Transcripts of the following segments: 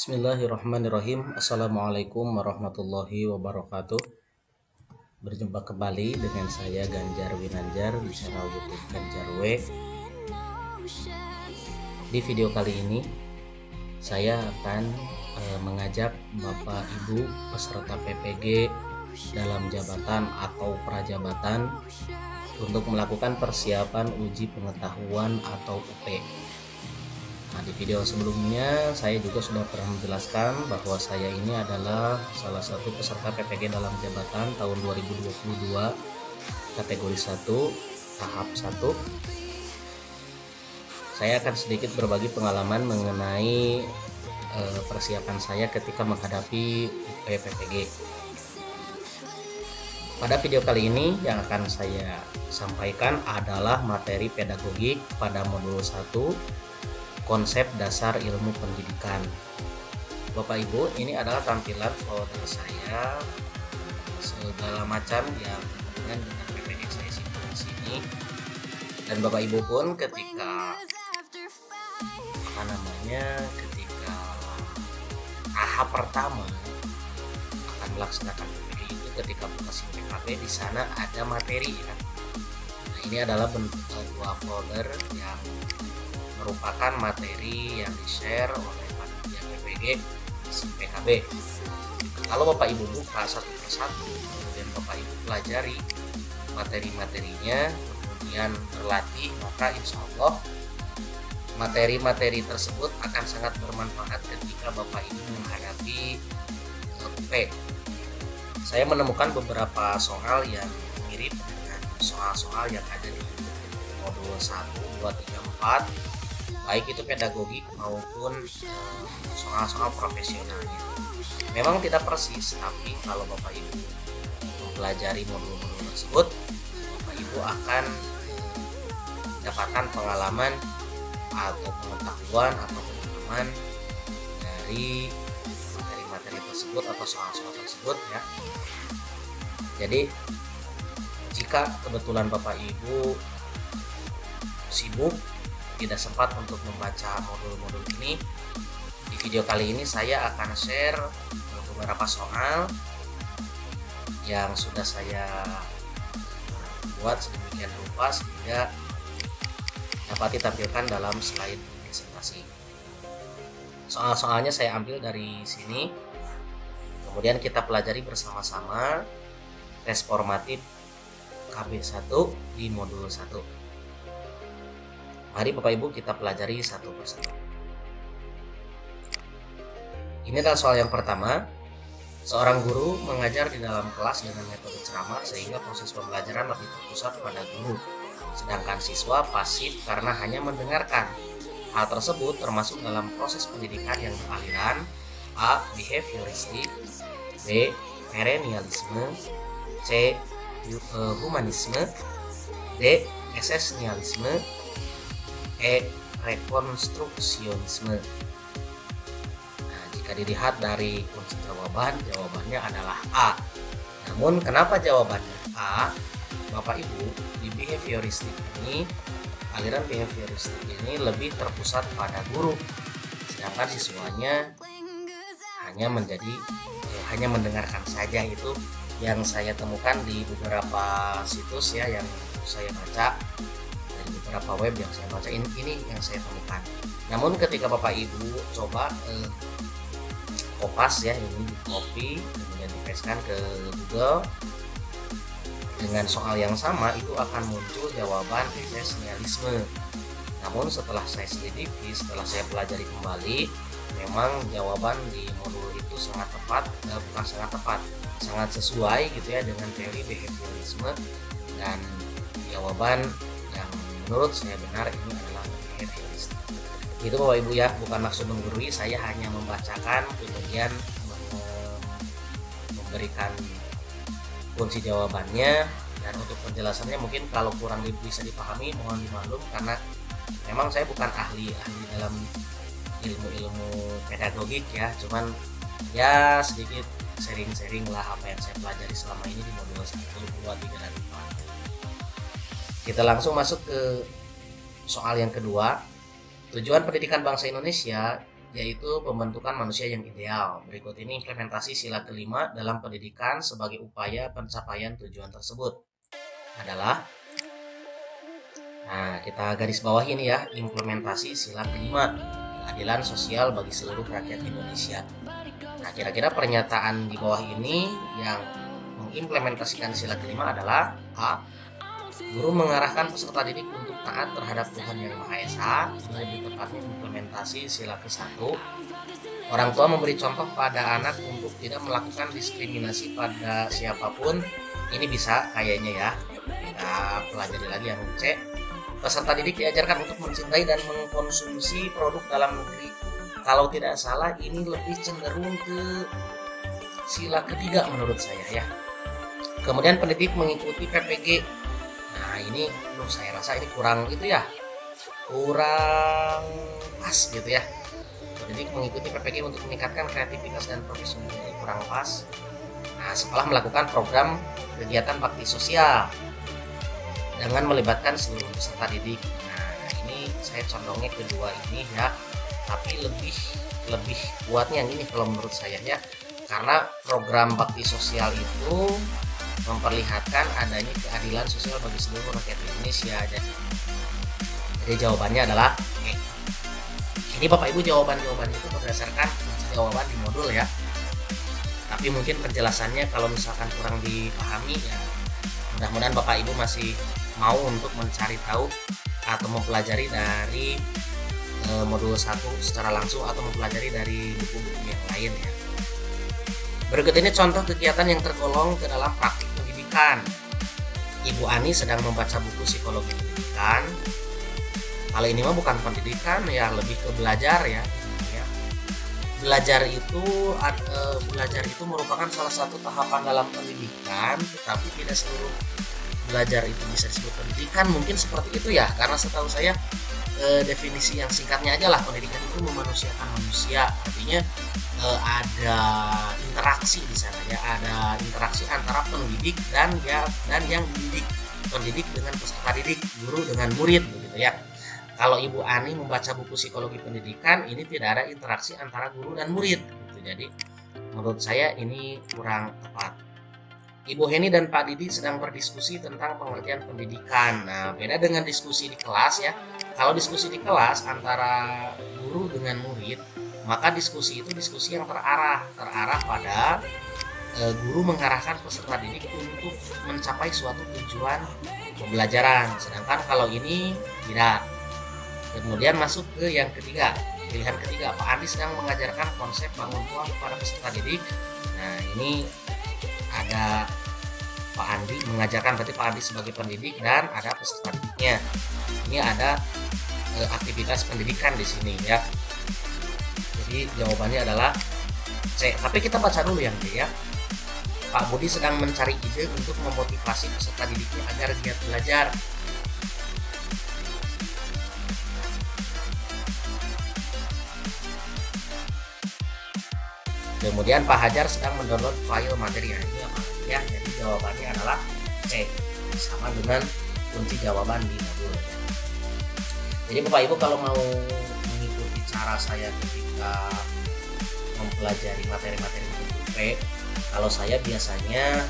Bismillahirrahmanirrahim. Assalamualaikum warahmatullahi wabarakatuh. Berjumpa kembali dengan saya Ganjar Winanjar di channel YouTube Ganjar W. Di video kali ini saya akan mengajak Bapak Ibu peserta PPG dalam jabatan atau prajabatan untuk melakukan persiapan uji pengetahuan atau UP. Nah, di video sebelumnya saya juga sudah pernah menjelaskan bahwa saya ini adalah salah satu peserta PPG dalam jabatan tahun 2022 kategori 1 tahap 1. Saya akan sedikit berbagi pengalaman mengenai persiapan saya ketika menghadapi UP PPG. Pada video kali ini yang akan saya sampaikan adalah materi pedagogik pada modul 1, konsep dasar ilmu pendidikan. Bapak Ibu, ini adalah tampilan folder saya, segala macam yang hubungan dengan PPG saya simpan di sini. Dan Bapak Ibu pun ketika ketika tahap pertama akan melaksanakan PPG itu, ketika buka SIM PKB di sana ada materi ya. Nah, ini adalah bentuk dua folder yang merupakan materi yang di-share oleh panitia PPG SIM PKB. Kalau Bapak Ibu buka satu persatu, kemudian Bapak Ibu pelajari materi-materinya, kemudian berlatih, maka insya Allah materi-materi tersebut akan sangat bermanfaat ketika Bapak Ibu menghadapi UP. Saya menemukan beberapa soal yang mirip dengan soal-soal yang ada di modul 1, 2, 3, 4, baik itu pedagogik maupun soal-soal profesionalnya. Memang tidak persis, tapi kalau Bapak Ibu mempelajari modul-modul tersebut, Bapak Ibu akan mendapatkan pengalaman atau pengetahuan atau pengalaman dari materi-materi tersebut atau soal-soal tersebut ya. Jadi jika kebetulan Bapak Ibu sibuk tidak sempat untuk membaca modul-modul ini, di video kali ini saya akan share beberapa soal yang sudah saya buat sedemikian rupa sehingga dapat ditampilkan dalam slide presentasi. Soal-soalnya saya ambil dari sini, kemudian kita pelajari bersama-sama tes formatif KB1 di modul 1. Mari Bapak Ibu kita pelajari satu persatu. Ini adalah soal yang pertama. Seorang guru mengajar di dalam kelas dengan metode ceramah sehingga proses pembelajaran lebih terpusat pada guru, sedangkan siswa pasif karena hanya mendengarkan. Hal tersebut termasuk dalam proses pendidikan yang beraliran A. Behavioristik, B. Perennialisme, C. Humanisme, D. Esensialisme, E. Rekonstruksionisme. Nah, jika dilihat dari kunci jawabannya adalah A. Namun kenapa jawabannya A? Bapak Ibu, di behavioristik ini, aliran behavioristik ini lebih terpusat pada guru, sedangkan siswanya hanya mendengarkan saja. Itu yang saya temukan di beberapa situs ya, yang saya baca dari beberapa web yang saya baca, ini yang saya temukan. Namun ketika Bapak Ibu coba kopas ya, ini di copy kemudian dipaskan ke Google dengan soal yang sama, itu akan muncul jawaban esensialisme. Namun setelah saya selidiki, setelah saya pelajari kembali, memang jawaban di modul itu sangat sesuai gitu ya dengan teori behaviorisme, dan jawaban yang menurut saya benar ini adalah behavioristik. Itu Bapak Ibu ya, bukan maksud menggurui, saya hanya membacakan kemudian memberikan kunci jawabannya, dan untuk penjelasannya mungkin kalau kurang bisa dipahami mohon dimaklum, karena memang saya bukan ahli dalam ilmu pedagogik ya, cuman ya sedikit sharing lah apa yang saya pelajari selama ini di modul 1, 2, 3, dan 4. Kita langsung masuk ke soal yang kedua. Tujuan pendidikan bangsa Indonesia yaitu pembentukan manusia yang ideal. Berikut ini implementasi sila kelima dalam pendidikan sebagai upaya pencapaian tujuan tersebut adalah, nah kita garis bawah ini ya, implementasi sila kelima, keadilan sosial bagi seluruh rakyat Indonesia. Nah, kira-kira pernyataan di bawah ini yang mengimplementasikan sila kelima adalah A. Guru mengarahkan peserta didik untuk taat terhadap Tuhan Yang Maha Esa. Lebih tepatnya implementasi sila ke-1. Orang tua memberi contoh pada anak untuk tidak melakukan diskriminasi pada siapapun. Ini bisa kayaknya ya. Kita pelajari lagi yang C. Peserta didik diajarkan untuk mencintai dan mengkonsumsi produk dalam negeri. Kalau tidak salah ini lebih cenderung ke sila ketiga menurut saya ya. Kemudian pendidik mengikuti PPG. Nah ini saya rasa ini kurang gitu ya, kurang pas gitu ya. Pendidik mengikuti PPG untuk meningkatkan kreativitas dan profesionalisme, ini kurang pas. Nah setelah melakukan program kegiatan bakti sosial dengan melibatkan seluruh peserta didik. Nah ini saya condongnya kedua ini ya, tapi lebih kuatnya yang ini kalau menurut saya ya, karena program bakti sosial itu memperlihatkan adanya keadilan sosial bagi seluruh rakyat Indonesia. Jadi jawabannya adalah ini Bapak Ibu, jawaban-jawaban itu berdasarkan jawaban di modul ya, tapi mungkin penjelasannya kalau misalkan kurang dipahami ya, mudah-mudahan Bapak Ibu masih mau untuk mencari tahu atau mempelajari dari modul 1 secara langsung atau mempelajari dari buku-buku yang lain ya. Berikut ini contoh kegiatan yang tergolong ke dalam praktik pendidikan. Ibu Ani sedang membaca buku psikologi pendidikan. Kalau ini mah bukan pendidikan ya, lebih ke belajar ya. Belajar itu merupakan salah satu tahapan dalam pendidikan, tetapi tidak seluruh belajar itu bisa disebut pendidikan. Mungkin seperti itu ya, karena setahu saya definisi yang singkatnya aja lah, pendidikan itu memanusiakan manusia. Artinya ada interaksi di sana ya, ada interaksi antara pendidik dan yang dididik, pendidik dengan peserta didik, guru dengan murid begitu ya. Kalau Ibu Ani membaca buku psikologi pendidikan, ini tidak ada interaksi antara guru dan murid gitu. Jadi menurut saya ini kurang tepat. Ibu Heni dan Pak Didi sedang berdiskusi tentang pengertian pendidikan. Nah, beda dengan diskusi di kelas ya. Kalau diskusi di kelas antara guru dengan murid, maka diskusi itu diskusi yang terarah pada guru mengarahkan peserta didik untuk mencapai suatu tujuan pembelajaran. Sedangkan kalau ini tidak. Kemudian masuk ke yang ketiga, pilihan ketiga, Pak Andi sedang mengajarkan konsep bangun tua kepada peserta didik. Nah ini ada Pak Andi mengajarkan, berarti Pak Andi sebagai pendidik dan ada peserta didiknya. Ini ada aktivitas pendidikan di sini ya. Jadi jawabannya adalah C. Tapi kita baca dulu yang D ya. Pak Budi sedang mencari ide untuk memotivasi peserta didiknya agar giat belajar. Kemudian Pak Hajar sedang mendownload file materi ini apa ya. Jadi jawabannya adalah C, sama dengan kunci jawaban di modul. Jadi Bapak Ibu kalau mau mengikuti cara saya ketika mempelajari materi-materi UP, kalau saya biasanya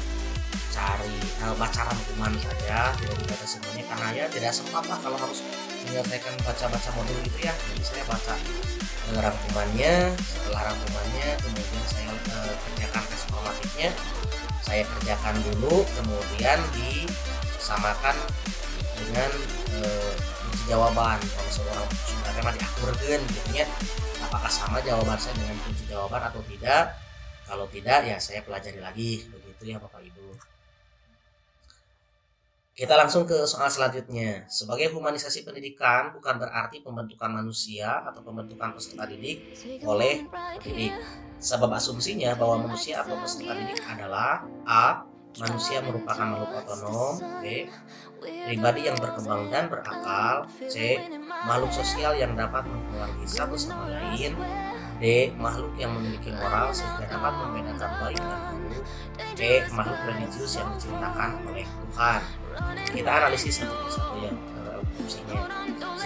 cari baca rangkuman saja, tidak dibaca semuanya karena ya tidak sempat lah kalau harus menyelesaikan baca-baca modul itu ya. Jadi saya baca rangkumannya, setelah rangkumannya kemudian saya kerjakan tes formatifnya, saya kerjakan dulu, kemudian disamakan dengan kunci jawaban. Kalau seorang sebenarnya mah diakurkan gitu ya, apakah sama jawaban saya dengan kunci jawaban atau tidak. Kalau tidak ya saya pelajari lagi, begitu ya Bapak Ibu. Kita langsung ke soal selanjutnya. Sebagai humanisasi pendidikan bukan berarti pembentukan manusia atau pembentukan peserta didik oleh pendidik. Sebab asumsinya bahwa manusia atau peserta didik adalah A. Manusia merupakan makhluk otonom. B. Pribadi yang berkembang dan berakal. C. Makhluk sosial yang dapat mempengaruhi satu sama lain. D. Makhluk yang memiliki moral sehingga dapat membedakan baik dan buruk. E. Makhluk religius yang diciptakan oleh Tuhan. Kita analisis satu persatu ya. fungsinya.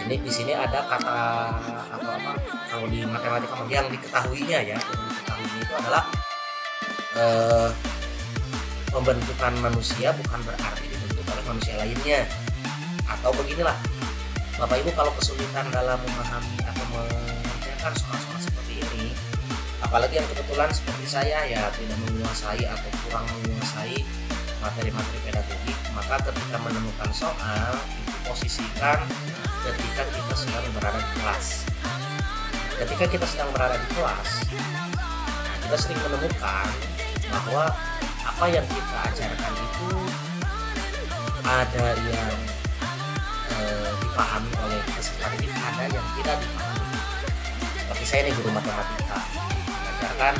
Di sini ada kata atau apa kalau di matematika yang diketahuinya ya, yang diketahui itu adalah pembentukan manusia bukan berarti dibentuk oleh manusia lainnya. Atau beginilah, Bapak Ibu kalau kesulitan dalam memahami atau mengerjakan soal-soal seperti ini, apalagi yang kebetulan seperti saya ya tidak menguasai atau kurang menguasai materi-materi pedagogik, maka ketika menemukan soal itu posisikan ketika kita sedang berada di kelas. Ketika kita sedang berada di kelas, kita sering menemukan bahwa apa yang kita ajarkan itu ada yang dipahami oleh peserta didik, ada yang tidak dipahami. Seperti saya nih guru matematika, mengajarkan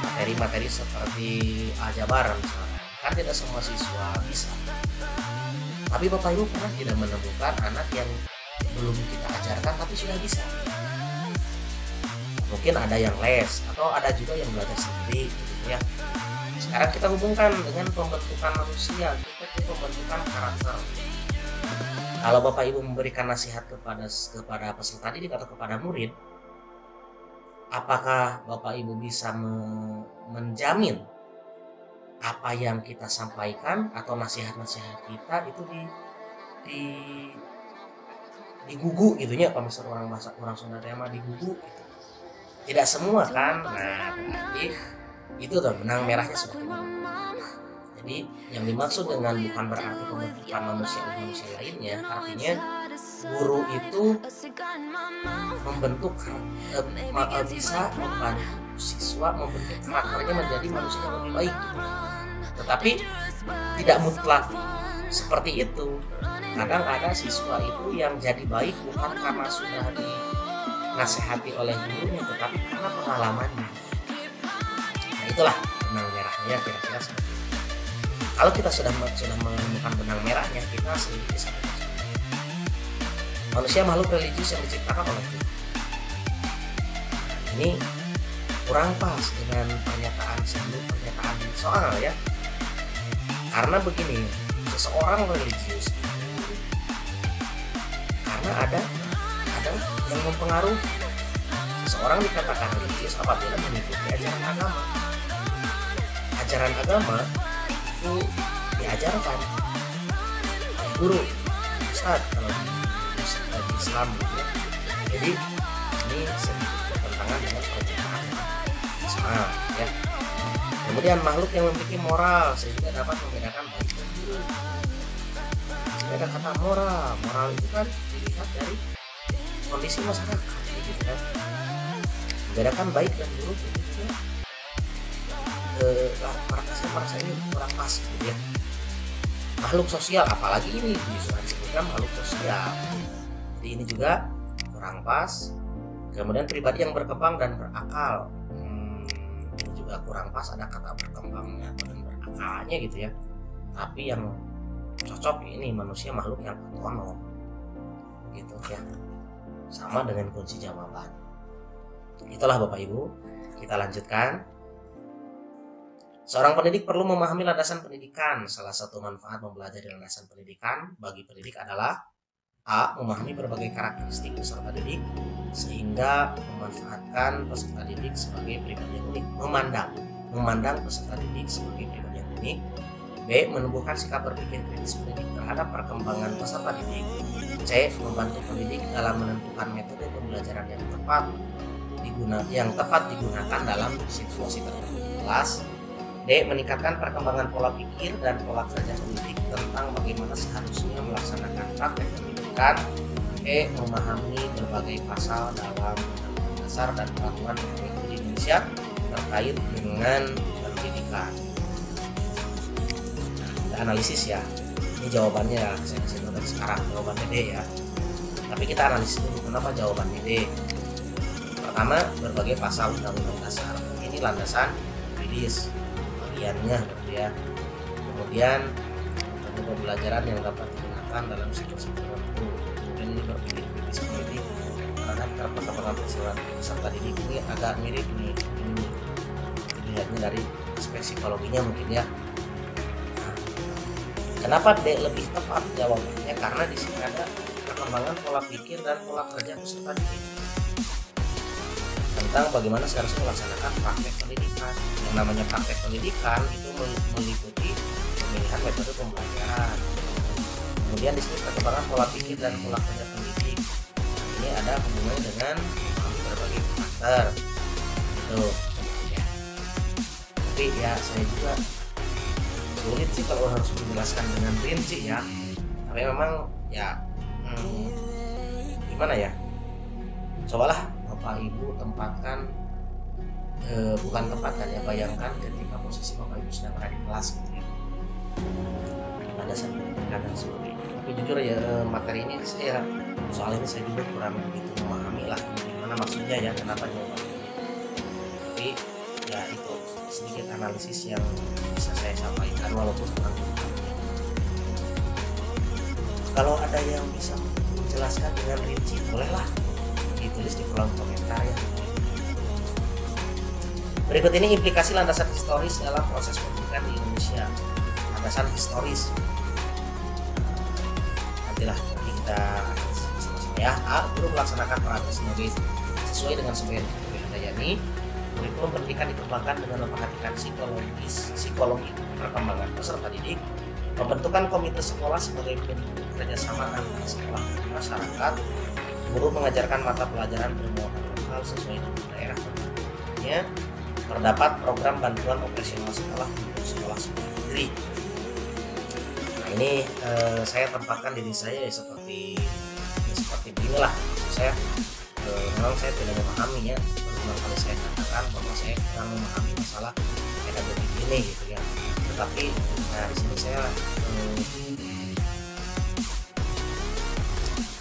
materi-materi seperti aljabar misalnya, kan tidak semua siswa bisa. Tapi Bapak Ibu pernah tidak menemukan anak yang belum kita ajarkan tapi sudah bisa? Mungkin ada yang les atau ada juga yang belajar sendiri gitu ya. Sekarang kita hubungkan dengan pembentukan manusia, kita ke pembentukan karakter. Kalau Bapak Ibu memberikan nasihat kepada peserta didik atau kepada murid, apakah Bapak Ibu bisa menjamin apa yang kita sampaikan atau nasihat-nasihat kita itu digugu gitu ya, kalau misalnya orang Sunda tema digugu gitu. Tidak semua kan. Nah, berarti itu tuh benang merahnya seperti itu. Jadi yang dimaksud dengan bukan berarti pembentukan manusia lainnya, artinya guru itu membentuk bisa membantu siswa membentuk karakternya menjadi manusia yang lebih baik. Tetapi tidak mutlak seperti itu. Kadang ada siswa itu yang jadi baik bukan karena sudah dinasehati oleh gurunya, tetapi karena pengalamannya. Nah, itulah benang merahnya kira-kira seperti itu. Kalau kita sudah menemukan benang merahnya, kita sendiri bisa berhasil. Manusia makhluk religius yang diciptakan oleh Tuhan. Ini kurang pas dengan pernyataan soal ya. Karena begini, seseorang religius karena ada yang mempengaruhi. Seseorang dikatakan religius apabila mengikuti ajaran agama. Ajaran agama itu diajarkan oleh guru, ustaz kalau di Islam gitu ya. Jadi ini sedikit bertentangan dengan percayaan Islam ya. Kemudian makhluk yang memiliki moral sehingga dapat membedakan baik dan buruk. Ada kata moral itu kan dilihat dari kondisi masyarakat gitu kan. Membedakan baik dan buruk itu juga merasa ini kurang pas gitu ya. Makhluk sosial, apalagi ini disebutkan makhluk sosial, jadi ini juga kurang pas. Kemudian pribadi yang berkembang dan berakal, ini juga kurang pas, ada kata berkembangnya dan berakalnya gitu ya. Tapi yang cocok ini manusia makhluk yang otonom gitu ya, sama dengan kunci jawaban. Itulah Bapak Ibu, kita lanjutkan. Seorang pendidik perlu memahami landasan pendidikan. Salah satu manfaat mempelajari landasan pendidikan bagi pendidik adalah A. Memahami berbagai karakteristik peserta didik sehingga memanfaatkan peserta didik sebagai pribadi yang unik. Memandang peserta didik sebagai pribadi yang unik. B. Menumbuhkan sikap berpikir kritis pendidik terhadap perkembangan peserta didik. C. Membantu pendidik dalam menentukan metode pembelajaran yang tepat digunakan dalam situasi tertentu di kelas. D. Meningkatkan perkembangan pola pikir dan pola kerja pendidik tentang bagaimana seharusnya melaksanakan praktek pendidikan. E. Memahami berbagai pasal dalam Undang-Undang Dasar dan peraturan Republik Indonesia terkait dengan pendidikan. Kita analisis ya. Ini jawabannya saya kasih tahu sekarang, jawabannya D ya. Tapi kita analisis dulu kenapa jawabannya D. Pertama, berbagai pasal Undang-Undang Dasar. Ini landasan yuridis bagiannya gitu ya. Kemudian metode pembelajaran yang dapat digunakan dalam situasi tertentu. Kemudian ini berpikir kritis pendidik terhadap perkembangan peserta didik. Ini agak mirip nih, ini dilihatnya dari aspek psikologinya mungkin ya. Nah, kenapa D lebih tepat jawabannya? Karena di sini ada perkembangan pola pikir dan pola kerja peserta didik, tentang bagaimana seharusnya melaksanakan praktek pendidikan. Yang namanya praktek pendidikan itu meliputi pemilihan metode pembelajaran. Kemudian di sini perkembangan pola pikir dan pola kerja pendidik. Ini ada hubungannya dengan berbagai faktor. Itu ya. Tapi ya saya juga sulit sih kalau harus menjelaskan dengan rinci ya. Tapi memang ya gimana ya? Cobalah Bapak Ibu tempatkan bukan tempatkan ya, bayangkan ketika posisi Bapak Ibu sedang ada di kelas gitu ya. Ada kadang seperti itu. Tapi jujur ya materi ini saya soal ini saya juga kurang begitu memahami lah gimana maksudnya ya, kenapa jawabannya. Tapi ya itu sedikit analisis yang bisa saya sampaikan walaupun kurang lebih. Kalau ada yang bisa menjelaskan dengan rinci bolehlah ditulis di kolom komentar ya. Berikut ini implikasi landasan historis dalam proses pendidikan di Indonesia. Landasan historis. Nanti kita sama-sama ya. A. Guru melaksanakan perannya sesuai dengan sebagian Dayani. Kurikulum pendidikan dikembangkan dengan memperhatikan psikologi perkembangan peserta didik. Pembentukan komite sekolah sebagai bentuk kerjasama antara sekolah dan masyarakat. Guru mengajarkan mata pelajaran bermuatan lokal sesuai dengan daerah tentunya. Terdapat program bantuan operasional sekolah untuk sekolah-sekolah negeri. Nah ini saya tempatkan diri saya ya, seperti beginilah. Saya memang saya tidak memahami ya. Berulang kali saya katakan bahwa saya kurang memahami masalah pedagogik ini gitu ya. Tetapi nah di sini saya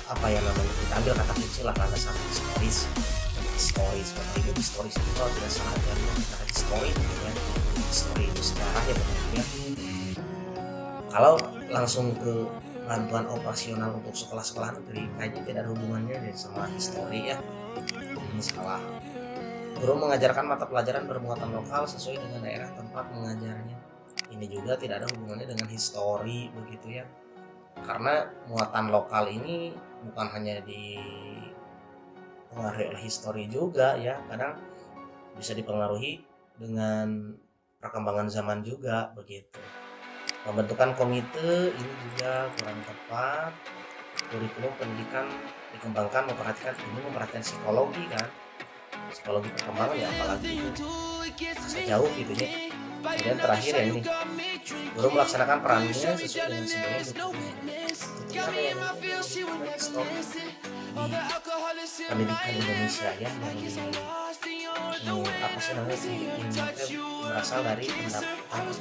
apa ya namanya, kita ambil kata kunci lah landasan historis. Bapak Ibu historis itu kalau tidak salah ada kata histori ya. Histori itu sejarah ya Bapak Ibu ya. Kalau langsung ke bantuan operasional untuk sekolah-sekolah negeri kayaknya tidak ada hubungannya sama histori ya. Ini salah. Guru mengajarkan mata pelajaran bermuatan lokal sesuai dengan daerah tempat mengajarnya. Ini juga tidak ada hubungannya dengan histori begitu ya. Karena muatan lokal ini bukan hanya dipengaruhi oleh histori juga ya, kadang bisa dipengaruhi dengan perkembangan zaman juga begitu. Pembentukan komite ini juga kurang tepat. Kurikulum pendidikan dikembangkan memperhatikan psikologi kan, psikologi perkembangan ya, apalagi itu masa jauh gitu ya. Kemudian terakhir yang ini, guru melaksanakan perannya sesuai dengan sebagian pendidikan Indonesia ya, yang apa sih namanya, berasal dari pendapatan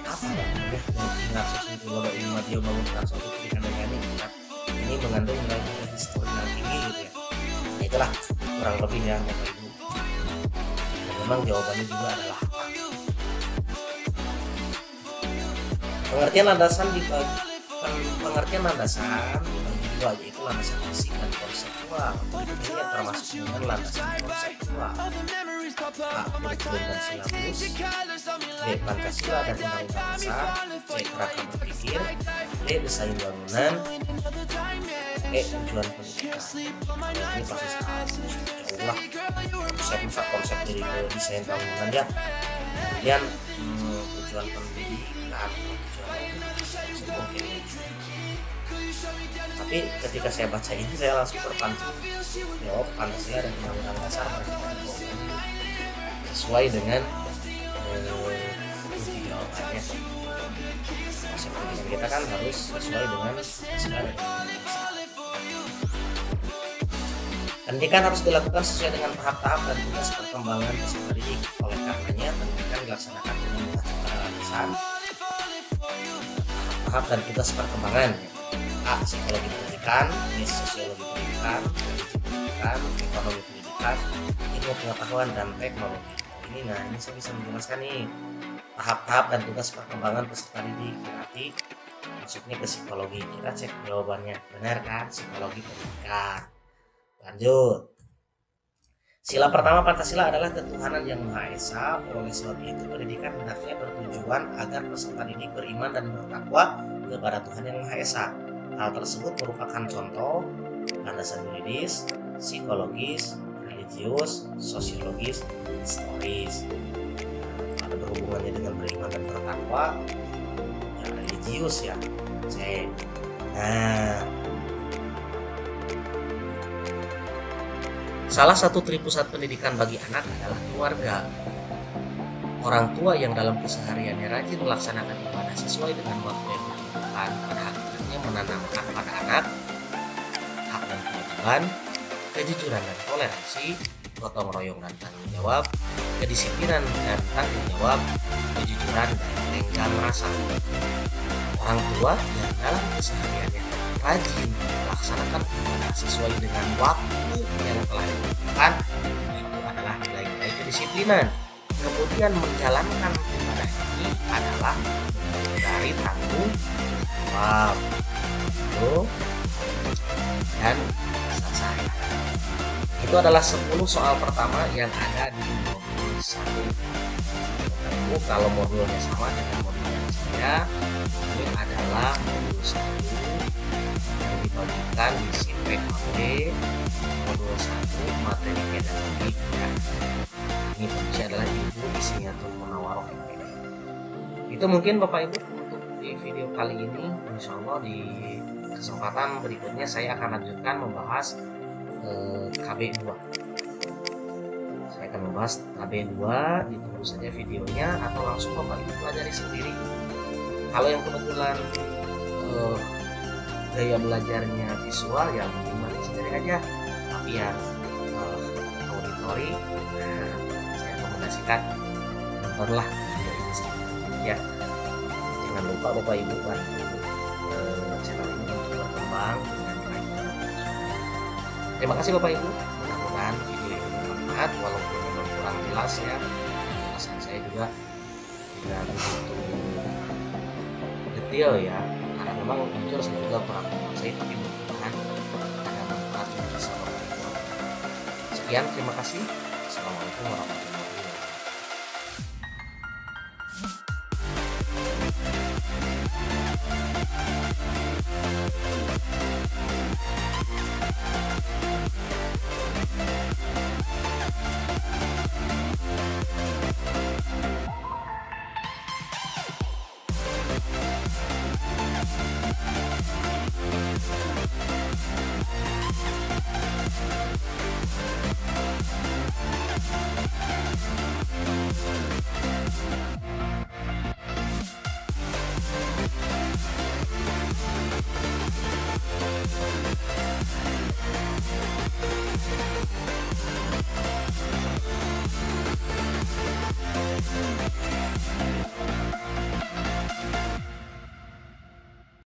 apa ya yang Filologi Ilmu Dia bangun suatu pendidikan dengan ini mengandung nilai histori yang tinggi gitu ya. Nah, itulah kurang lebih ya Bapak Ibu. Dan memang jawabannya juga adalah pengertian landasan dibagi dua, yaitu landasan fisik dan konseptual. Ini yang termasuk dengan landasan konseptual. A. Kurikulum dan silabus. B. Pancasila dan Undang-Undang Dasar. C. Kerangka berpikir. D. Desain bangunan. E. Tujuan pendidikan. Ini pasti jauh lah konsep dari desain bangunan ya. Kemudian tujuan pendidikan. Tapi ketika saya baca ini saya langsung terpancing jawab Pancasila dan Undang-Undang Dasar sesuai dengan jawabannya. Konsep pendidikan kita kan harus sesuai dengan Pancasila dan Undang-Undang Dasar. Pendidikan harus dilakukan sesuai dengan tahap-tahap dan tugas perkembangan peserta didik. Oleh karenanya pendidikan dilaksanakan dengan mengacu landasan tahap dan tugas perkembangan. A. Psikologi pendidikan. B. Sosiologi pendidikan. Pendidikan, ekonomi pendidikan, ilmu pengetahuan dan teknologi. Ini saya bisa menjelaskan nih tahap-tahap dan tugas perkembangan peserta didik. Berarti masuknya ke psikologi. Kita cek jawabannya benar kan, psikologi pendidikan. Lanjut. Sila pertama Pancasila adalah ketuhanan yang Maha Esa. Oleh sebab itu pendidikan hendaknya bertujuan agar peserta didik beriman dan bertakwa kepada Tuhan yang Maha Esa. Hal tersebut merupakan contoh landasan yuridis, psikologis, religius, sosiologis, historis. Ada berhubungannya dengan beriman dan bertakwa, yang religius ya. C. Nah, salah satu tripusat pendidikan bagi anak adalah keluarga. Orang tua yang dalam kesehariannya rajin melaksanakan ibadah sesuai dengan waktu yang ditentukan pada hakikatnya menanamkan pada anak hak dan kewajiban, kejujuran dan toleransi, gotong royong dan tanggung jawab, kedisiplinan dan tanggung jawab, kejujuran dan tenggang rasa. Orang tua yang dalam kesehariannya rajin melaksanakan ibadah sesuai dengan waktu yang telah ditentukan itu adalah nilai-nilai kedisiplinan. Kemudian menjalankan ibadah ini adalah dari tanggung jawab. Dan selesai. Itu adalah 10 soal pertama yang ada di modul 1. Kalau modulnya sama dengan modul saya, ini adalah modul 1 yang dibagikan di SIPKB modul 1 materi pedagogik ya. Ini fungsi adalah ibu isinya tuh menawarkan MPD. Itu mungkin Bapak Ibu untuk di video kali ini. Insya Allah di kesempatan berikutnya saya akan lanjutkan membahas KB2. Saya akan membahas KB2, ditunggu saja videonya atau langsung Bapak Ibu pelajari sendiri. Kalau yang kebetulan gaya belajarnya visual ya mungkin sendiri aja, tapi yang auditory saya rekomendasikan nontonlah video ini sendiri ya. Jangan lupa Bapak Ibu bantu channel ini untuk berkembang dengan baik. Terima kasih Bapak Ibu, mudah-mudahan video ini bermanfaat walaupun memang kurang jelas ya. Penjelasan saya juga tidak begitu detail ya, karena memang jujur saya juga kurang menguasai, tapi mudah-mudahan ada manfaat yang bisa Bapak Ibu. Sekian, terima kasih. Assalamualaikum warahmatullahi wabarakatuh.